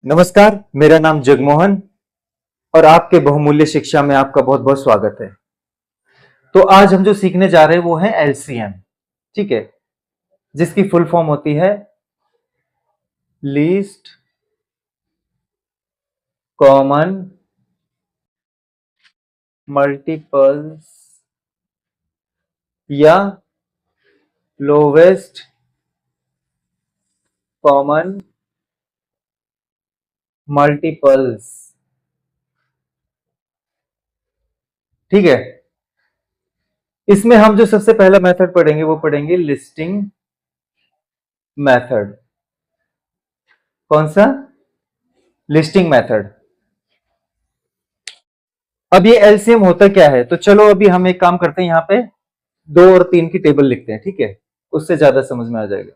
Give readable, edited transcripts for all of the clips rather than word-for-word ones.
नमस्कार, मेरा नाम जगमोहन और आपके बहुमूल्य शिक्षा में आपका बहुत बहुत स्वागत है। तो आज हम जो सीखने जा रहे हैं वो है एलसीएम, ठीक है, जिसकी फुल फॉर्म होती है लीस्ट कॉमन मल्टीपल्स या लोवेस्ट कॉमन मल्टीपल्स। ठीक है, इसमें हम जो सबसे पहला मेथड पढ़ेंगे वो पढ़ेंगे लिस्टिंग मेथड। कौन सा? Listing method. अब ये एलसीएम होता क्या है, तो चलो अभी हम एक काम करते हैं, यहां पे 2 और 3 की टेबल लिखते हैं, ठीक है, उससे ज्यादा समझ में आ जाएगा।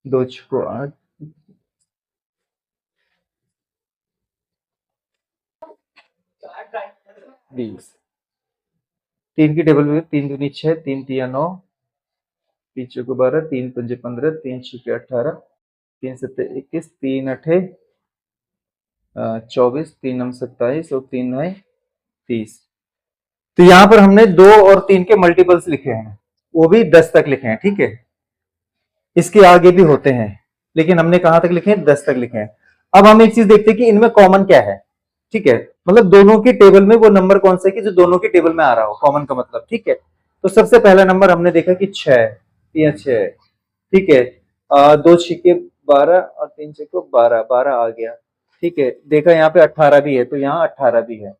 दो छको 8, 20। 3 की टेबल में 3 दूनी 6, 3 तिया 9, 3 चौको 12, 3 पंजे 15, 3 छके 18, 3 सत्ते 21, 3 अठे 24, 3 नम 27 और 3 नए 30। तो यहां पर हमने 2 और 3 के मल्टीपल्स लिखे हैं, वो भी 10 तक लिखे हैं, ठीक है। इसके आगे भी होते हैं, लेकिन हमने कहां तक लिखे हैं? 10 तक लिखे हैं। अब हम एक चीज देखते हैं कि इनमें कॉमन क्या है, ठीक है, मतलब दोनों की टेबल में वो नंबर कौन सा है कि जो दोनों की टेबल में आ रहा हो, कॉमन का मतलब, ठीक है। तो सबसे पहला नंबर हमने देखा कि 6 या 6, ठीक है। 2 छिके 12 और 3 छिके 12, 12 आ गया, ठीक है। देखा यहाँ पे 18 भी है, तो यहाँ 18 भी है।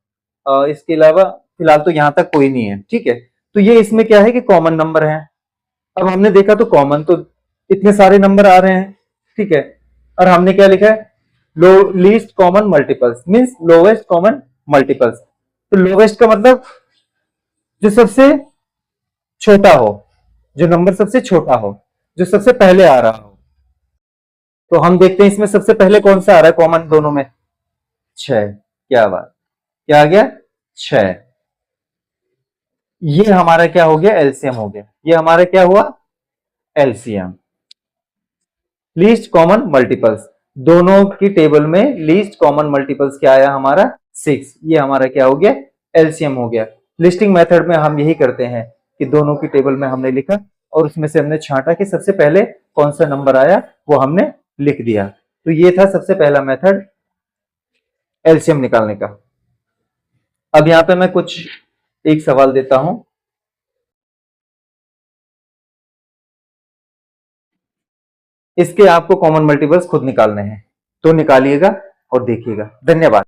इसके अलावा फिलहाल तो यहाँ तक कोई नहीं है, ठीक है। तो ये इसमें क्या है कि कॉमन नंबर है। अब हमने देखा तो कॉमन तो इतने सारे नंबर आ रहे हैं, ठीक है। और हमने क्या लिखा है? Low least common multiples means lowest common multiples. तो लोवेस्ट का मतलब जो सबसे छोटा हो, जो नंबर सबसे छोटा हो, जो सबसे पहले आ रहा हो। तो हम देखते हैं इसमें सबसे पहले कौन सा आ रहा है कॉमन दोनों में? 6। क्या बात, क्या आ गया? 6। ये हमारा क्या हो गया? एलसीएम हो गया। ये हमारा क्या हुआ? LCM, least common multiples. दोनों की टेबल में लीस्ट कॉमन मल्टीपल्स क्या आया हमारा? 6। ये हमारा क्या हो गया? एलसीएम हो गया। लिस्टिंग मेथड में हम यही करते हैं कि दोनों की टेबल में हमने लिखा और उसमें से हमने छांटा कि सबसे पहले कौन सा नंबर आया वो हमने लिख दिया। तो ये था सबसे पहला मेथड एलसीएम निकालने का। अब यहां पे मैं कुछ एक सवाल देता हूं, इसके आपको कॉमन मल्टीपल्स खुद निकालने हैं, तो निकालिएगा और देखिएगा। धन्यवाद।